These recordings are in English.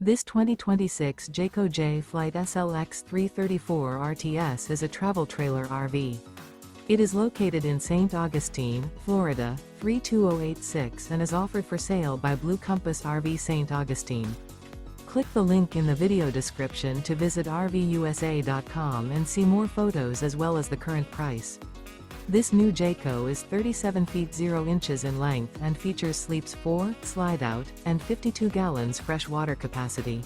This 2026 Jayco Jay Flight SLX 334 RTS is a travel trailer RV. It is located in St. Augustine, Florida, 32086 and is offered for sale by Blue Compass RV St. Augustine. Click the link in the video description to visit RVUSA.com and see more photos as well as the current price. This new Jayco is 37 feet 0 inches in length and features sleeps 4, slide-out, and 52 gallons fresh water capacity.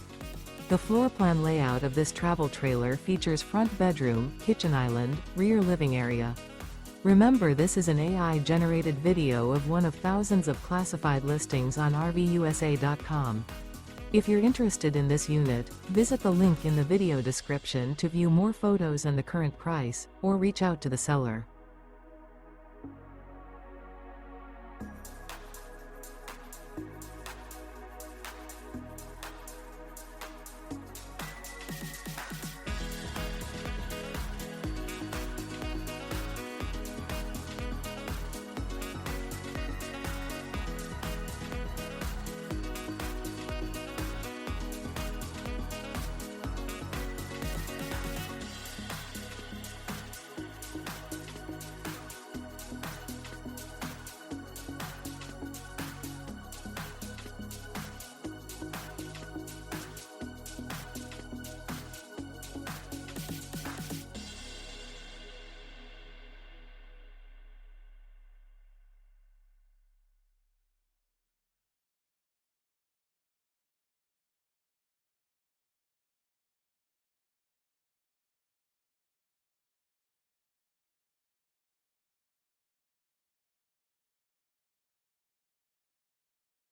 The floor plan layout of this travel trailer features front bedroom, kitchen island, rear living area. Remember, this is an AI-generated video of one of thousands of classified listings on RVUSA.com. If you're interested in this unit, visit the link in the video description to view more photos and the current price, or reach out to the seller.